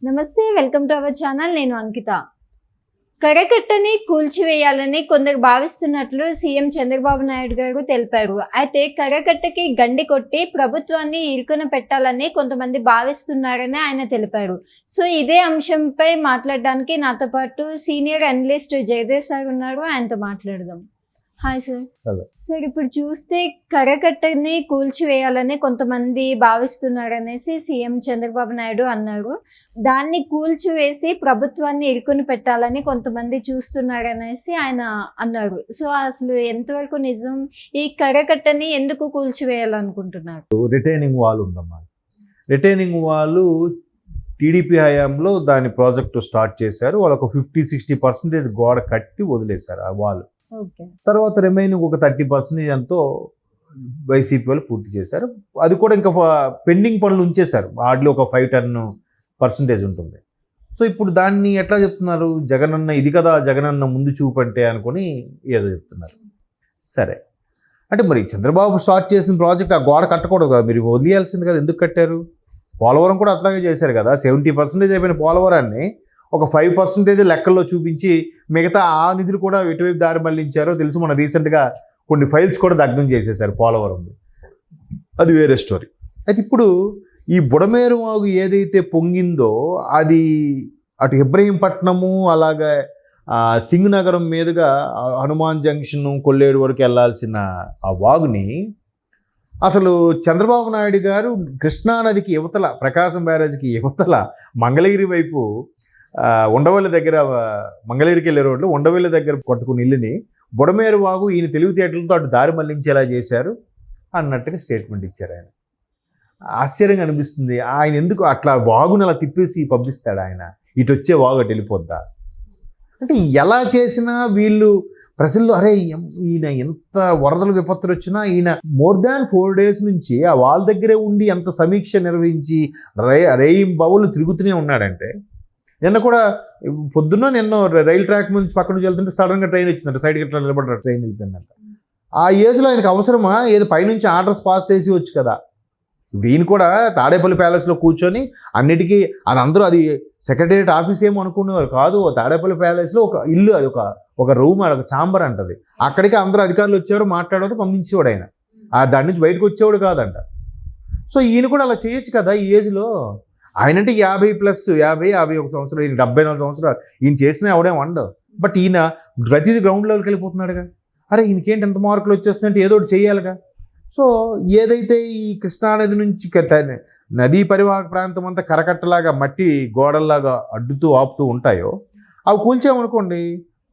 నమస్తే, welcome to our channel. నేను అంకిత. కరకట్టని కూల్చివేయాలని కొందరు భావిస్తున్నట్లు సీఎం చంద్రబాబు నాయుడు గారు తెలిపారు. అయితే కరకట్టకి గండి కొట్టి ప్రభుత్వాన్ని ఇరుకున పెట్టాలని కొంతమంది భావిస్తున్నారని ఆయన తెలిపారు. సో ఇదే అంశంపై మాట్లాడడానికి నాతో పాటు సీనియర్ అనలిస్ట్ జయదేవ్ సార్ ఉన్నారు. ఆయనతో మాట్లాడదాం. Hi sir. హలో సార్, ఇప్పుడు చూస్తే కరకట్టని కూల్చివేయాలని కొంతమంది భావిస్తున్నారనేసి సీఎం చంద్రబాబు నాయుడు అన్నారు. దాన్ని కూల్చివేసి ప్రభుత్వాన్ని ఇరుకుని పెట్టాలని కొంతమంది చూస్తున్నారనేసి ఆయన అన్నారు. సో అసలు ఎంతవరకు నిజం? ఈ కరకట్టని ఎందుకు కూల్చివేయాలనుకుంటున్నారు? రిటైనింగ్ వాల్ ఉందమ్మా. రిటైనింగ్ వాల్ టీడీపీ హయాంలో దాని ప్రాజెక్టు స్టార్ట్ చేశారు. వాళ్ళు ఒక 50-60% గోడ కట్టి వదిలేశారు ఆ వాల్. ఓకే. తర్వాత రిమైనింగ్ ఒక 30% ఎంతో వైసీపీ వాళ్ళు పూర్తి చేశారు. అది కూడా ఇంకా పెండింగ్ పనులు ఉంచేశారు. వాటిలో ఒక 5-10% ఉంటుంది. సో ఇప్పుడు దాన్ని ఎట్లా చెప్తున్నారు? జగనన్న ఇది కదా జగనన్న ముందు చూపంటే అనుకొని ఏదో చెప్తున్నారు. సరే, అంటే మరి చంద్రబాబు స్టార్ట్ చేసిన ప్రాజెక్ట్ ఆ గోడ కట్టకూడదు కదా, మీరు వదిలేయాల్సింది కదా, ఎందుకు కట్టారు? పోలవరం కూడా అట్లాగే చేశారు కదా. 70% అయిపోయిన పోలవరాన్ని ఒక 5% లెక్కల్లో చూపించి మిగతా ఆ నిధులు కూడా ఎటువైపు దారి మళ్లించారో తెలుసు. మన రీసెంట్గా కొన్ని ఫైల్స్ కూడా దగ్ధం చేసేశారు పోలవరం. అది వేరే స్టోరీ. అయితే ఇప్పుడు ఈ బుడమేరు వాగు ఏదైతే పొంగిందో అది అటు ఇబ్రహీంపట్నము అలాగే సింగనగరం మీదుగా హనుమాన్ జంక్షన్ కొల్లేడు వరకు వెళ్ళాల్సిన ఆ వాగుని అసలు చంద్రబాబు నాయుడు గారు కృష్ణానదికి యువతల, ప్రకాశం బ్యారేజ్కి యువతల మంగళగిరి వైపు ఉండవల్లి దగ్గర, మంగళగిరికి వెళ్ళే రోడ్లు ఉండవల్లి దగ్గర కొట్టుకుని ఇల్లుని బుడమేరు వాగు ఈయన తెలివితేటలతో అటు దారి మళ్లించేలా చేశారు అన్నట్టుగా స్టేట్మెంట్ ఇచ్చారు ఆయన. ఆశ్చర్యంగా అనిపిస్తుంది. ఆయన ఎందుకు అట్లా వాగుని అలా తిప్పేసి పంపిస్తాడు? ఆయన ఇటు వచ్చే వాగు అటు వెళ్ళిపోద్దా? అంటే ఎలా చేసినా వీళ్ళు ప్రజల్లో అరే ఈయన ఎంత వరదలు విపత్తులు వచ్చినా ఈయన మోర్ దాన్ 4 days నుంచి ఆ వాళ్ళ దగ్గరే ఉండి ఎంత సమీక్ష నిర్వహించి రేయింబవళ్ళు తిరుగుతూనే ఉన్నాడంటే, నిన్న కూడా పొద్దున్న రైలు ట్రాక్ నుంచి పక్కన నుంచి వెళ్తుంటే సడన్గా ట్రైన్ వచ్చిందంట, సైడ్కి ఇట్లా నిలబడ్డారు, ట్రైన్ వెళ్ళిపోయిందంట. ఆ ఏజ్లో ఆయనకు అవసరమా? ఏదో పైనుంచి ఆర్డర్స్ పాస్ చేసి వచ్చు కదా. ఇప్పుడు ఈయన కూడా తాడేపల్లి ప్యాలెస్లో కూర్చొని అన్నిటికీ అది అందరూ అది సెక్రటేరియట్ ఆఫీస్ ఏమో అనుకునేవారు కాదు. తాడేపల్లి ప్యాలెస్లో ఒక ఇల్లు, అది ఒక రూమ్, అది ఒక ఛాంబర్ అంటది. అక్కడికి అందరూ అధికారులు వచ్చేవారు, మాట్లాడేవారు, పంపించేవాడు ఆయన. దాని నుంచి బయటకు వచ్చేవాడు కాదంట. సో ఈయన కూడా అలా చేయొచ్చు కదా ఈ ఏజ్లో. ఆయనంటే 50+50-51 సంవత్సరాలు, ఈయన 74 సంవత్సరాలు. ఈయన చేసినా ఎవడేం వండవు. బట్ ఈయన ప్రతిదీ గ్రౌండ్ లెవెల్కి వెళ్ళిపోతున్నాడుగా. అరే ఈయనకేంటి ఎంత మార్కులు వచ్చేస్తుందంటే ఏదో ఒకటి చేయాలిగా. సో ఏదైతే ఈ కృష్ణానది నుంచి నదీ పరివాహక ప్రాంతం అంతా కరకట్టలాగా మట్టి గోడల్లాగా అడ్డుతూ ఆపుతూ ఉంటాయో అవి కూల్చామనుకోండి,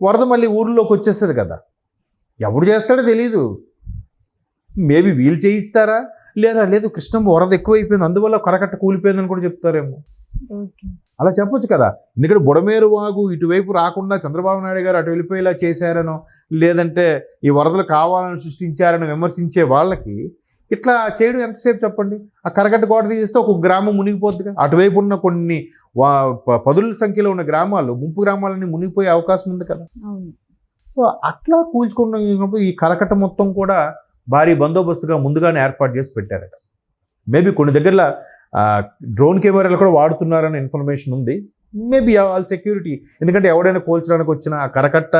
వరద మళ్ళీ ఊర్లోకి వచ్చేస్తుంది కదా. ఎవడు చేస్తాడో తెలీదు. మేబీ వీళ్ళు చేయిస్తారా, లేదు కృష్ణ వరద ఎక్కువైపోయింది అందువల్ల కరకట్ట కూలిపోయిందని కూడా చెప్తారేమో. అలా చెప్పొచ్చు కదా. ఎందుకంటే బుడమేరు వాగు ఇటువైపు రాకుండా చంద్రబాబు నాయుడు గారు అటు వెళ్ళిపోయేలా చేశారనో, లేదంటే ఈ వరదలు కావాలని సృష్టించారని విమర్శించే వాళ్ళకి ఇట్లా చేయడం ఎంతసేపు చెప్పండి. ఆ కరకట్ట గోడ తీస్తే ఒక గ్రామం మునిగిపోద్దిగా. అటువైపు ఉన్న కొన్ని పదుల సంఖ్యలో ఉన్న గ్రామాలు, ముంపు గ్రామాలన్నీ మునిగిపోయే అవకాశం ఉంది కదా. సో అట్లా కూల్చుకున్నప్పుడు ఈ కరకట్ట మొత్తం కూడా భారీ బందోబస్తుగా ముందుగానే ఏర్పాటు చేసి పెట్టారట. మేబీ కొన్ని దగ్గరలో డ్రోన్ కెమెరాలు కూడా వాడుతున్నారనే ఇన్ఫర్మేషన్ ఉంది. Maybe all security. ఎందుకంటే ఎవడైనా కోల్చడానికి వచ్చిన ఆ కరకట్ట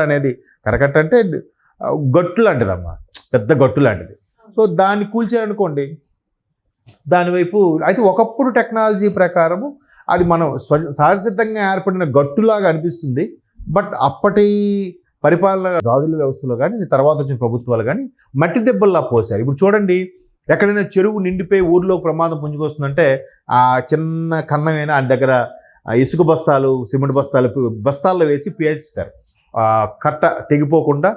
అంటే గట్టు లాంటిదమ్మా, పెద్ద గట్టు లాంటిది. సో దాన్ని కూల్చారనుకోండి, దానివైపు అయితే ఒకప్పుడు టెక్నాలజీ ప్రకారము అది మనం సహజసిద్ధంగా ఏర్పడిన గట్టులాగా అనిపిస్తుంది. బట్ అప్పటి పరిపాలన రాజుల వ్యవస్థలో కానీ తర్వాత వచ్చిన ప్రభుత్వాలు కానీ మట్టి దెబ్బల్లా పోసారు. ఇప్పుడు చూడండి, ఎక్కడైనా చెరువు నిండిపోయి ఊర్లో ప్రమాదం పుంజుకొస్తుందంటే ఆ చిన్న కన్నమైన ఆయన దగ్గర ఇసుక బస్తాలు, సిమెంట్ బస్తాల్లో వేసి పేర్చుతారు. కట్ట తెగిపోకుండా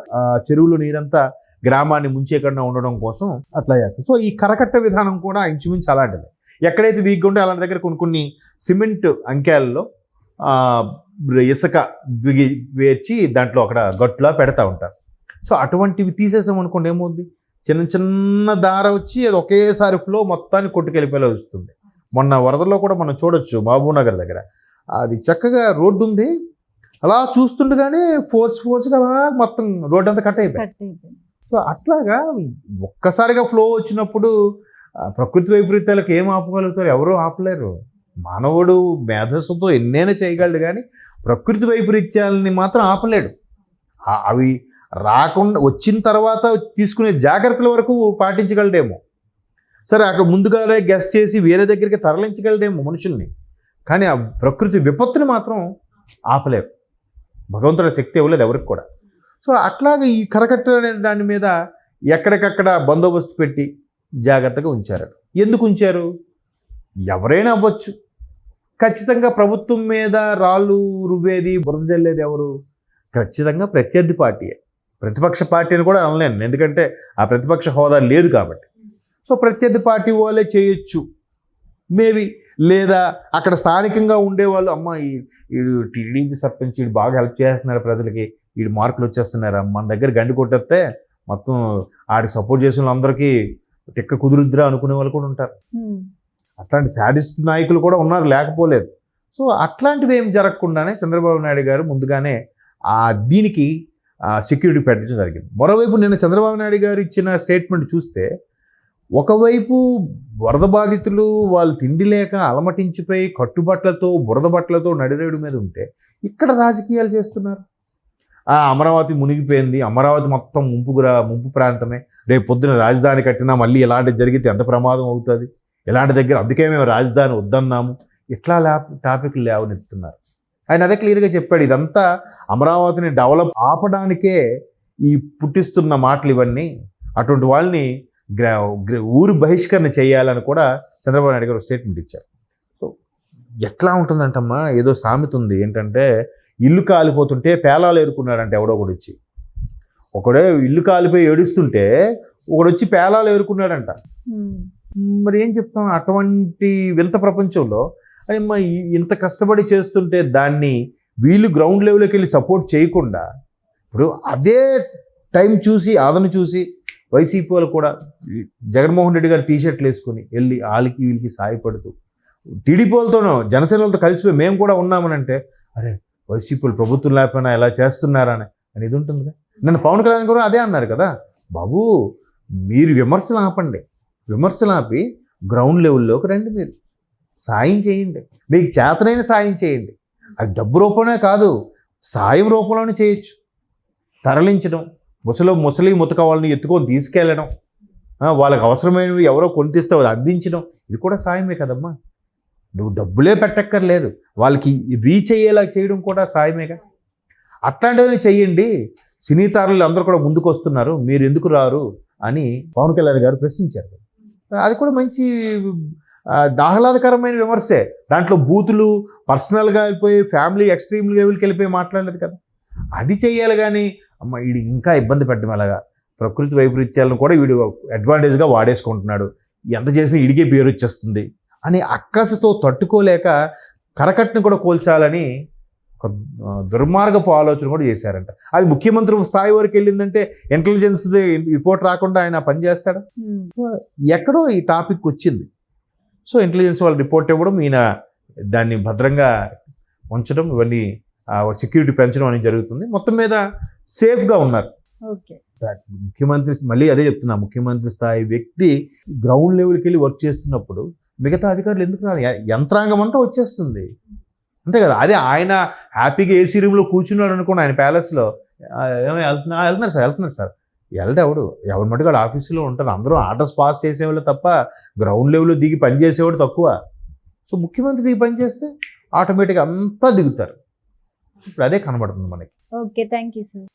చెరువులో నీరంతా గ్రామాన్ని ముంచేయకుండా ఉండడం కోసం అట్లా చేస్తారు. సో ఈ కరకట్ట విధానం కూడా ఇంచుమించు అలాంటిది. ఎక్కడైతే వీక్గా ఉంటే అలాంటి దగ్గర కొన్ని సిమెంట్ అంకెల్లో ఇసుక వేర్చి దాంట్లో అక్కడ గట్టులా పెడతా ఉంటారు. సో అటువంటివి తీసేసామనుకోండి ఏమవుద్ది, చిన్న దార వచ్చి అది ఒకేసారి ఫ్లో మొత్తాన్ని కొట్టుకెళ్ళిపోయేలా వస్తుంది. మొన్న వరదల్లో కూడా మనం చూడొచ్చు మహబూబ్నగర్ దగ్గర అది చక్కగా రోడ్డు ఉంది, అలా చూస్తుండగానే ఫోర్స్గా అలా మొత్తం రోడ్డు అంతా కట్ అయిపోయింది. సో అట్లాగా ఒక్కసారిగా ఫ్లో వచ్చినప్పుడు ప్రకృతి వైపరీత్యాలకు ఏం ఆపగలుగుతారు? ఎవరూ ఆపలేరు. మానవుడు మేధస్సుతో ఎన్నైనా చేయగలడు, కానీ ప్రకృతి వైపరీత్యాలని మాత్రం ఆపలేడు. అవి రాకుండా వచ్చిన తర్వాత తీసుకునే జాగ్రత్తల వరకు పాటించగలడేమో. సరే, అక్కడ ముందుగానే గెస్ చేసి వేరే దగ్గరికి తరలించగలడేమో మనుషుల్ని, కానీ ఆ ప్రకృతి విపత్తుని మాత్రం ఆపలేరు. భగవంతుడి శక్తి ఇవ్వలేదు ఎవరికి కూడా. సో అట్లాగే ఈ కరకట్ట అనే దాని మీద ఎక్కడికక్కడ బందోబస్తు పెట్టి జాగ్రత్తగా ఉంచారు. ఎందుకు ఉంచారు? ఎవరైనా అవ్వచ్చు. ఖచ్చితంగా ప్రభుత్వం మీద రాళ్ళు రువ్వేది, బురద జల్లేది ఎవరు? ఖచ్చితంగా ప్రత్యర్థి పార్టీయే. ప్రతిపక్ష పార్టీ అని కూడా అనలేను, ఎందుకంటే ఆ ప్రతిపక్ష హోదా లేదు కాబట్టి. సో ప్రత్యర్థి పార్టీ వాళ్ళే చేయొచ్చు మేబీ. లేదా అక్కడ స్థానికంగా ఉండేవాళ్ళు, అమ్మ ఈ టీడీపీ సర్పంచ్ వీడు బాగా హెల్ప్ చేస్తున్నారు ప్రజలకి, వీడు మార్కులు వచ్చేస్తున్నారు, మన దగ్గర గండి కొట్టేస్తే మొత్తం ఆడికి సపోర్ట్ చేసిన వాళ్ళందరికీ తిక్క కుదురుద్రా అనుకునే వాళ్ళు కూడా ఉంటారు. అట్లాంటి శాడిస్ట్ నాయకులు కూడా ఉన్నారు, లేకపోలేదు. సో అట్లాంటివి ఏం జరగకుండానే చంద్రబాబు నాయుడు గారు ముందుగానే దీనికి సెక్యూరిటీ పెట్టడం జరిగింది. మరోవైపు నిన్న చంద్రబాబు నాయుడు గారు ఇచ్చిన స్టేట్మెంట్ చూస్తే, ఒకవైపు వరద బాధితులు వాళ్ళు తిండి లేక అలమటించిపోయి కట్టుబట్టలతో బురద బట్టలతో నడిరేడు మీద ఉంటే ఇక్కడ రాజకీయాలు చేస్తున్నారు. అమరావతి మునిగిపోయింది, అమరావతి మొత్తం ముంపు ప్రాంతమే, రేపు పొద్దున రాజధాని కట్టినా మళ్ళీ ఇలాంటి జరిగితే ఎంత ప్రమాదం అవుతుంది, ఇలాంటి దగ్గర అందుకే మేము రాజధాని వద్దన్నాము, ఇట్లా టాపిక్లు లేవనెత్తున్నారు. ఆయన అదే క్లియర్గా చెప్పాడు, ఇదంతా అమరావతిని డెవలప్ ఆపడానికే ఈ పుట్టిస్తున్న మాటలు ఇవన్నీ, అటువంటి వాళ్ళని ఊరు బహిష్కరణ చేయాలని కూడా చంద్రబాబు నాయుడు గారు స్టేట్మెంట్ ఇచ్చారు. సో ఎట్లా ఉంటుందంటమ్మా, ఏదో సామెత ఉంది ఏంటంటే, ఇల్లు కాలిపోతుంటే పేలాలు ఏరుకున్నాడంటే ఎవడో ఒకడు వచ్చి, ఒకడే ఇల్లు కాలిపోయి ఏడుస్తుంటే ఒకడు వచ్చి పేలాలు ఏరుకున్నాడంట. మరి ఏం చెప్తాం అటువంటి వింత ప్రపంచంలో? అని ఇంత కష్టపడి చేస్తుంటే దాన్ని వీళ్ళు గ్రౌండ్ లెవెల్లోకి వెళ్ళి సపోర్ట్ చేయకుండా, ఇప్పుడు అదే టైం చూసి ఆదరణ చూసి వైసీపీ వాళ్ళు కూడా జగన్మోహన్ రెడ్డి గారు టీషర్ట్లు వేసుకుని వెళ్ళి వాళ్ళకి వీళ్ళకి సాయపడుతూ, టీడీపీ వాళ్ళతోనో జనసేన వాళ్ళతో కలిసిపోయి మేము కూడా ఉన్నామనంటే, అరే వైసీపీ వాళ్ళు ప్రభుత్వం లేకపోయినా ఎలా చేస్తున్నారని ఇది ఉంటుందిగా. నన్ను పవన్ కళ్యాణ్ గారు అదే అన్నారు కదా, బాబు మీరు విమర్శలు ఆపండి, విమర్శలు ఆపి గ్రౌండ్ లెవెల్లోకి రండి, మీరు సాయం చేయండి, మీకు చేతనైన సాయం చేయండి. అది డబ్బు రూపంలోనే కాదు, సాయం రూపంలోనే చేయొచ్చు. తరలించడం, ముసలి ముతక వాళ్ళని ఎత్తుకొని తీసుకెళ్ళడం, వాళ్ళకి అవసరమైనవి ఎవరో కొనిపిస్తే వాళ్ళు అందించడం, ఇది కూడా సాయమే కదమ్మా. నువ్వు డబ్బులే పెట్టక్కర్లేదు, వాళ్ళకి రీచ్ అయ్యేలా చేయడం కూడా సాయమేగా. అట్లాంటివి చెయ్యండి. సినీ తారలు అందరూ కూడా ముందుకు వస్తున్నారు, మీరు ఎందుకు రారు అని పవన్ కళ్యాణ్ గారు ప్రశ్నించారు. అది కూడా మంచి ఆహ్లాదకరమైన విమర్శే. దాంట్లో బూతులు పర్సనల్గా వెళ్ళిపోయి ఫ్యామిలీ ఎక్స్ట్రీమ్ లెవెల్కి వెళ్ళిపోయి మాట్లాడలేదు కదా. అది చెయ్యాలి, కానీ అమ్మ వీడు ఇంకా ఇబ్బంది పెట్టడం అలాగా, ప్రకృతి వైపరీత్యాలను కూడా వీడు అడ్వాంటేజ్గా వాడేసుకుంటున్నాడు, ఎంత చేసినా ఇడిగే పేరు వచ్చేస్తుంది అని అక్కసుతో తట్టుకోలేక కరకట్టును కూడా కోల్చాలని ఒక దుర్మార్గపు ఆలోచన కూడా చేశారంట. అది ముఖ్యమంత్రి స్థాయి వరకు వెళ్ళిందంటే ఇంటెలిజెన్స్ రిపోర్ట్ రాకుండా ఆయన పని చేస్తాడు. ఎక్కడో ఈ టాపిక్ వచ్చింది. సో ఇంటెలిజెన్స్ వాళ్ళు రిపోర్ట్ ఇవ్వడం, ఈయన దాన్ని భద్రంగా ఉంచడం, ఇవన్నీ సెక్యూరిటీ పెంచడం అనేది జరుగుతుంది. మొత్తం మీద సేఫ్గా ఉన్నారు. ముఖ్యమంత్రి, మళ్ళీ అదే చెప్తున్నా, ముఖ్యమంత్రి స్థాయి వ్యక్తి గ్రౌండ్ లెవెల్కి వెళ్ళి వర్క్ చేస్తున్నప్పుడు మిగతా అధికారులు ఎందుకు రాదు? యంత్రాంగం అంతా వచ్చేస్తుంది, అంతే కదా. అదే ఆయన హ్యాపీగా ఏసీ రూమ్లో కూర్చున్నాడు అనుకోండి, ఆయన ప్యాలెస్లో వెళ్తున్నారు సార్ ఎవడు ఎవరి మటుకు ఆఫీసులో ఉంటారు, అందరూ ఆర్డర్స్ పాస్ చేసేవాళ్ళు తప్ప గ్రౌండ్ లెవెల్లో దిగి పని చేసేవాడు తక్కువ. సో ముఖ్యమంత్రి దిగి పని చేస్తే ఆటోమేటిక్గా అంతా దిగుతారు. ఇప్పుడు అదే కనబడుతుంది మనకి. Okay, thank you sir.